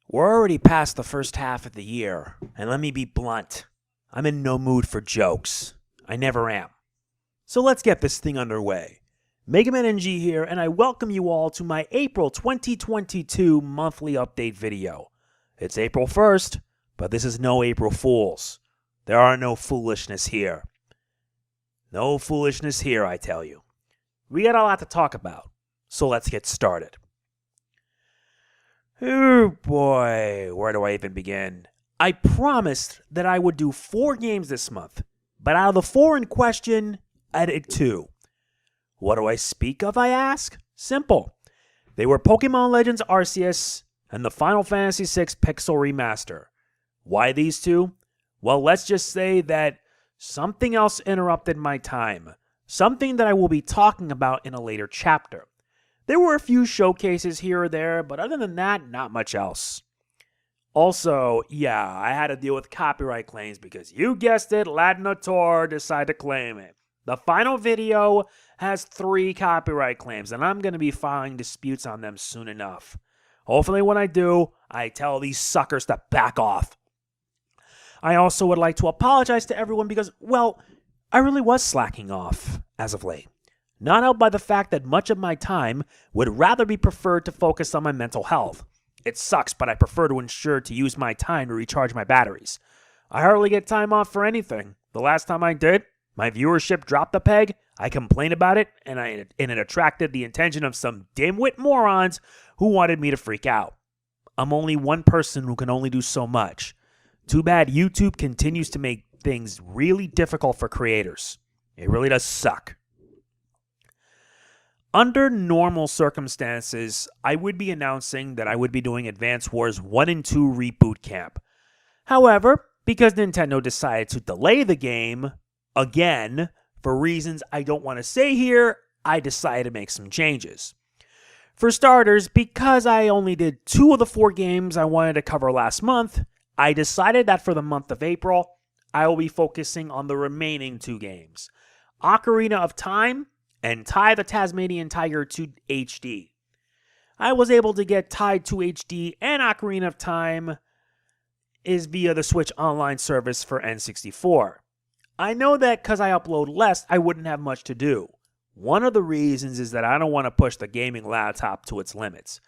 We're already past the first half of the year, and let me be blunt. I'm in no mood for jokes. I never am. So let's get this thing underway. MegamanNG here, and I welcome you all to my April 2022 monthly update video. It's April 1st, but this is no April Fools. There are no foolishness here. No foolishness here, I tell you. We got a lot to talk about, so let's get started. Oh boy, where do I even begin? I promised that I would do 4 games this month, but out of the 4 in question, I did 2. What do I speak of, I ask? Simple. They were Pokemon Legends Arceus and the Final Fantasy VI Pixel Remaster. Why these 2? Well, let's just say that something else interrupted my time. Something that I will be talking about in a later chapter. There were a few showcases here or there, but other than that, not much else. Also, yeah, I had to deal with copyright claims because you guessed it, Ladinator decided to claim it. The final video has 3 copyright claims, and I'm going to be filing disputes on them soon enough. Hopefully when I do, I tell these suckers to back off. I also would like to apologize to everyone because, well, I really was slacking off as of late. Not helped by the fact that much of my time would rather be preferred to focus on my mental health. It sucks, but I prefer to ensure to use my time to recharge my batteries. I hardly get time off for anything. The last time I did, my viewership dropped a peg, I complained about it, and it attracted the attention of some dimwit morons who wanted me to freak out. I'm only one person who can only do so much. Too bad YouTube continues to make things really difficult for creators. It really does suck. Under normal circumstances, I would be announcing that I would be doing Advance Wars 1 and 2 Reboot Camp. However, because Nintendo decided to delay the game, again, for reasons I don't want to say here, I decided to make some changes. For starters, because I only did 2 of the 4 games I wanted to cover last month, I decided that for the month of April, I will be focusing on the remaining 2 games, Ocarina of Time and Ty the Tasmanian Tiger to HD. I was able to get Ty to HD and Ocarina of Time is via the Switch Online service for N64. I know that because I upload less, I wouldn't have much to do. One of the reasons is that I don't want to push the gaming laptop to its limits.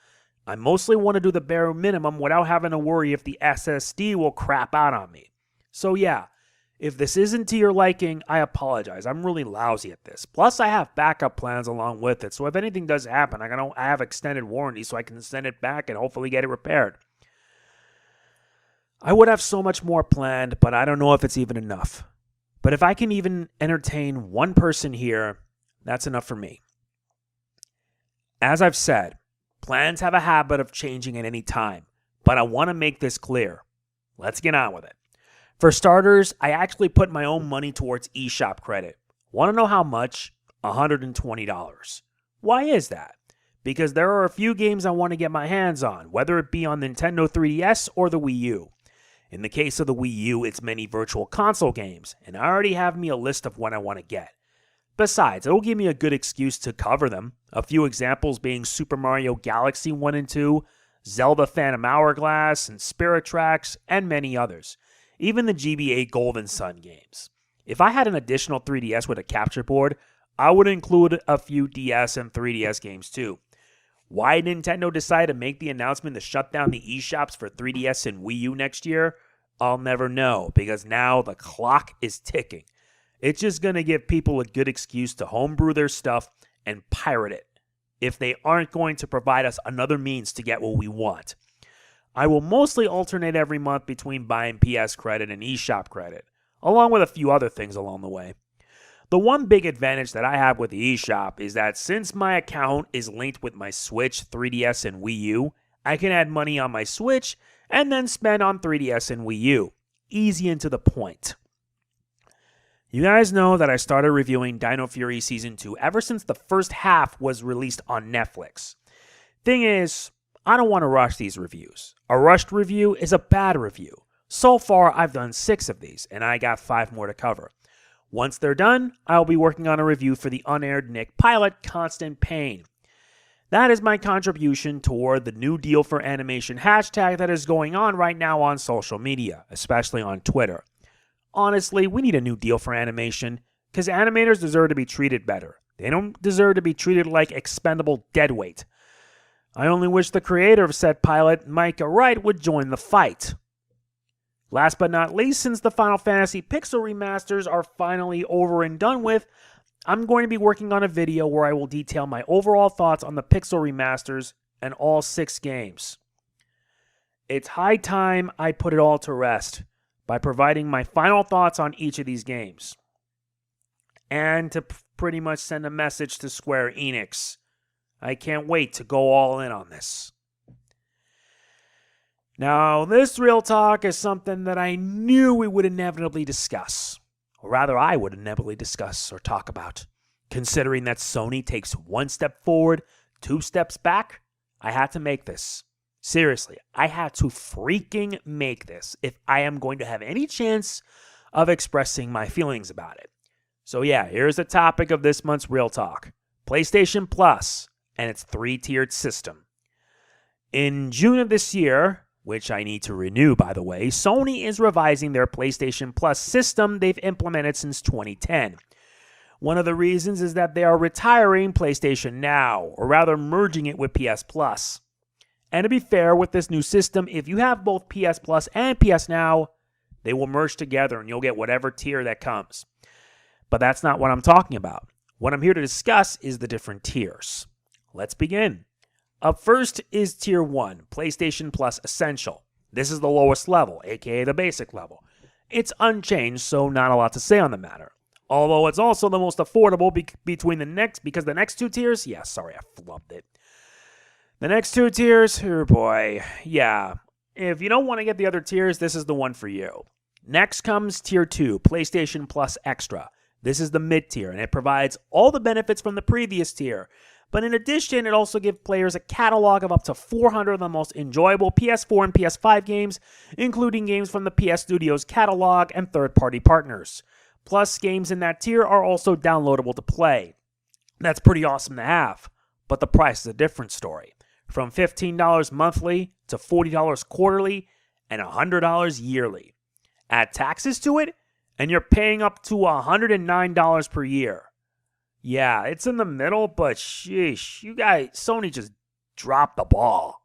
I mostly want to do the bare minimum without having to worry if the SSD will crap out on me. So yeah, if this isn't to your liking, I apologize. I'm really lousy at this. Plus, I have backup plans along with it, so if anything does happen, I have extended warranty so I can send it back and hopefully get it repaired. I would have so much more planned, but I don't know if it's even enough. But if I can even entertain one person here, that's enough for me. As I've said, plans have a habit of changing at any time, but I want to make this clear. Let's get on with it. For starters, I actually put my own money towards eShop credit. Want to know how much? $120. Why is that? Because there are a few games I want to get my hands on, whether it be on Nintendo 3DS or the Wii U. In the case of the Wii U, it's many virtual console games, and I already have me a list of what I want to get. Besides, it'll give me a good excuse to cover them, a few examples being Super Mario Galaxy 1 and 2, Zelda Phantom Hourglass, and Spirit Tracks, and many others. Even the GBA Golden Sun games. If I had an additional 3DS with a capture board, I would include a few DS and 3DS games too. Why Nintendo decided to make the announcement to shut down the eShops for 3DS and Wii U next year, I'll never know, because now the clock is ticking. It's just going to give people a good excuse to homebrew their stuff and pirate it, if they aren't going to provide us another means to get what we want. I will mostly alternate every month between buying PS credit and eShop credit, along with a few other things along the way. The one big advantage that I have with the eShop is that since my account is linked with my Switch, 3DS, and Wii U, I can add money on my Switch and then spend on 3DS and Wii U. Easy and to the point. You guys know that I started reviewing Dino Fury Season 2 ever since the first half was released on Netflix. Thing is, I don't want to rush these reviews. A rushed review is a bad review. So far, I've done 6 of these, and I got 5 more to cover. Once they're done, I'll be working on a review for the unaired Nick pilot, Constant Pain. That is my contribution toward the New Deal for Animation hashtag that is going on right now on social media, especially on Twitter. Honestly, we need a new deal for animation because animators deserve to be treated better. They don't deserve to be treated like expendable deadweight. I only wish the creator of said pilot, Micah Wright, would join the fight. Last but not least, since the Final Fantasy Pixel remasters are finally over and done with, I'm going to be working on a video where I will detail my overall thoughts on the Pixel remasters and all 6 games. It's high time I put it all to rest by providing my final thoughts on each of these games. And to pretty much send a message to Square Enix. I can't wait to go all in on this. Now, this real talk is something that I knew we would inevitably discuss. Or rather, I would inevitably discuss or talk about. Considering that Sony takes 1 step forward, 2 steps back, I had to make this. Seriously, I had to freaking make this if I am going to have any chance of expressing my feelings about it. So yeah, here's the topic of this month's Real Talk. PlayStation Plus and its 3-tiered system. In June of this year, which I need to renew by the way, Sony is revising their PlayStation Plus system they've implemented since 2010. One of the reasons is that they are retiring PlayStation Now, or rather merging it with PS Plus. And to be fair with this new system, if you have both PS Plus and PS Now, they will merge together and you'll get whatever tier that comes. But that's not what I'm talking about. What I'm here to discuss is the different tiers. Let's begin. Up first is Tier 1, PlayStation Plus Essential. This is the lowest level, aka the basic level. It's unchanged, so not a lot to say on the matter. Although it's also the most affordable because the next 2 tiers, I flubbed it. The next 2 tiers, oh boy, yeah. If you don't want to get the other tiers, this is the one for you. Next comes Tier 2, PlayStation Plus Extra. This is the mid-tier, and it provides all the benefits from the previous tier. But in addition, it also gives players a catalog of up to 400 of the most enjoyable PS4 and PS5 games, including games from the PS Studios catalog and third-party partners. Plus, games in that tier are also downloadable to play. That's pretty awesome to have, but the price is a different story. From $15 monthly to $40 quarterly and $100 yearly. Add taxes to it, and you're paying up to $109 per year. Yeah, it's in the middle, but sheesh, you guys, Sony just dropped the ball.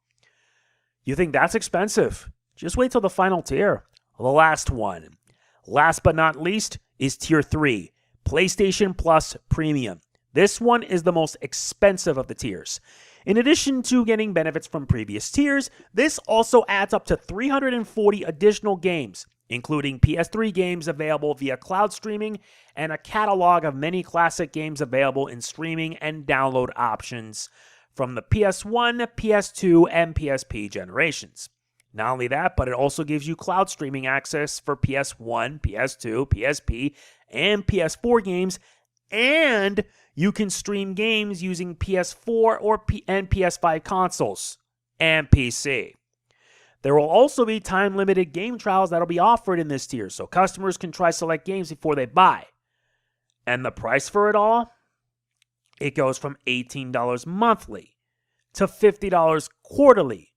You think that's expensive? Just wait till the final tier. The last one. Last but not least is Tier 3, PlayStation Plus Premium. This one is the most expensive of the tiers. In addition to getting benefits from previous tiers, this also adds up to 340 additional games, including PS3 games available via cloud streaming and a catalog of many classic games available in streaming and download options from the PS1, PS2, and PSP generations. Not only that, but it also gives you cloud streaming access for PS1, PS2, PSP, and PS4 games, and you can stream games using PS4 and PS5 consoles and PC. There will also be time-limited game trials that will be offered in this tier, so customers can try select games before they buy. And the price for it all? It goes from $18 monthly to $50 quarterly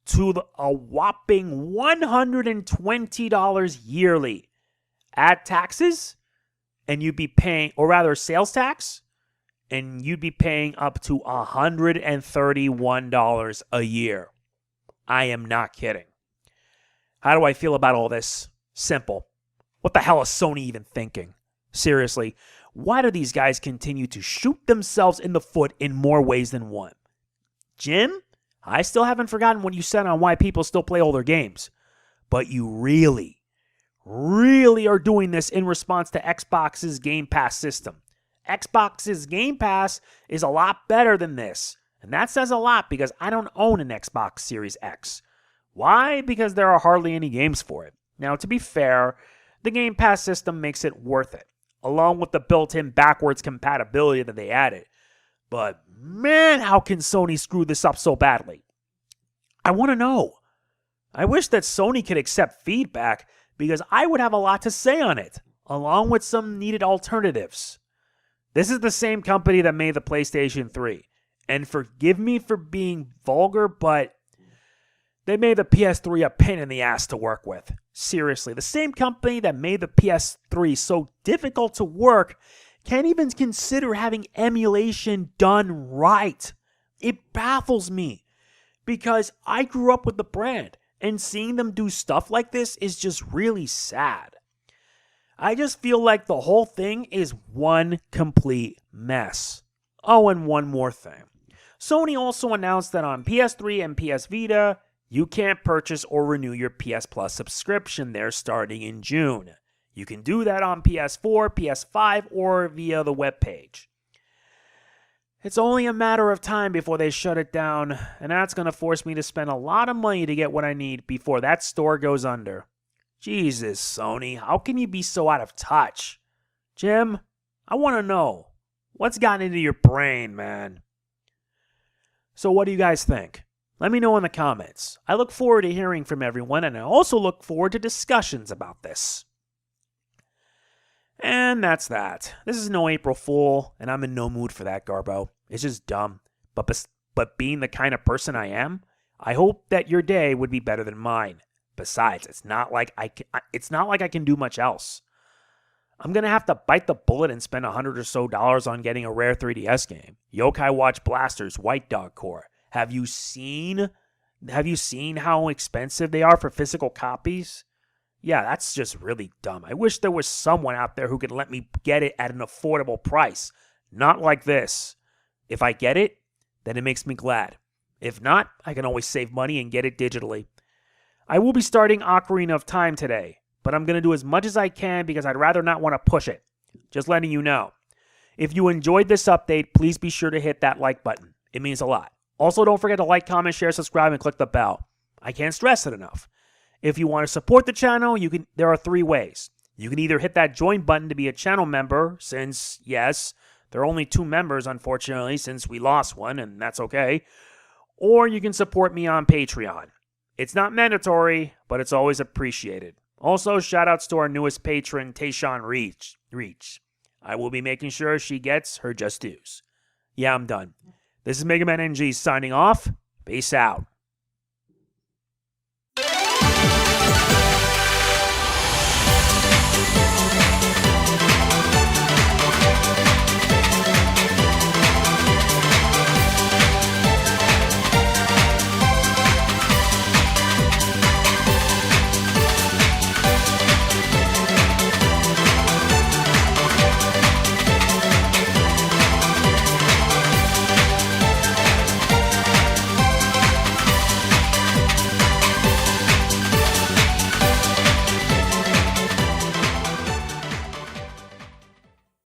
to a whopping $120 yearly. Add taxes, and you'd be paying, or rather sales tax, and you'd be paying up to $131 a year. I am not kidding. How do I feel about all this? Simple. What the hell is Sony even thinking? Seriously, why do these guys continue to shoot themselves in the foot in more ways than one? Jim, I still haven't forgotten what you said on why people still play older games. But you really are doing this in response to Xbox's Game Pass system. Xbox's Game Pass is a lot better than this. And that says a lot because I don't own an Xbox Series X. Why? Because there are hardly any games for it. Now, to be fair, the Game Pass system makes it worth it, along with the built-in backwards compatibility that they added. But man, how can Sony screw this up so badly? I want to know. I wish that Sony could accept feedback because I would have a lot to say on it, along with some needed alternatives. This is the same company that made the PlayStation 3. And forgive me for being vulgar, but they made the PS3 a pain in the ass to work with. Seriously, the same company that made the PS3 so difficult to work can't even consider having emulation done right. It baffles me because I grew up with the brand, and seeing them do stuff like this is just really sad. I just feel like the whole thing is one complete mess. Oh, and one more thing. Sony also announced that on PS3 and PS Vita, you can't purchase or renew your PS Plus subscription there starting in June. You can do that on PS4, PS5, or via the webpage. It's only a matter of time before they shut it down, and that's going to force me to spend a lot of money to get what I need before that store goes under. Jesus, Sony, how can you be so out of touch? Jim, I want to know, what's gotten into your brain, man? So what do you guys think? Let me know in the comments. I look forward to hearing from everyone, and I also look forward to discussions about this. And that's that. This is no April Fool, and I'm in no mood for that, Garbo. It's just dumb. But being the kind of person I am, I hope that your day would be better than mine. Besides, it's not like I can do much else. I'm gonna have to bite the bullet and spend $100 or so on getting a rare 3DS game. Yokai Watch Blasters, White Dog Core. Have you seen how expensive they are for physical copies? Yeah, that's just really dumb. I wish there was someone out there who could let me get it at an affordable price. Not like this. If I get it, then it makes me glad. If not, I can always save money and get it digitally. I will be starting Ocarina of Time today, but I'm going to do as much as I can because I'd rather not want to push it. Just letting you know. If you enjoyed this update, please be sure to hit that like button. It means a lot. Also, don't forget to like, comment, share, subscribe, and click the bell. I can't stress it enough. If you want to support the channel, there are 3 ways. You can either hit that join button to be a channel member, since, yes, there are only 2 members, unfortunately, since we lost one, and that's okay. Or you can support me on Patreon. It's not mandatory, but it's always appreciated. Also, shoutouts to our newest patron, Tayshawn Reach. I will be making sure she gets her just dues. Yeah, I'm done. This is MegamanNG signing off. Peace out.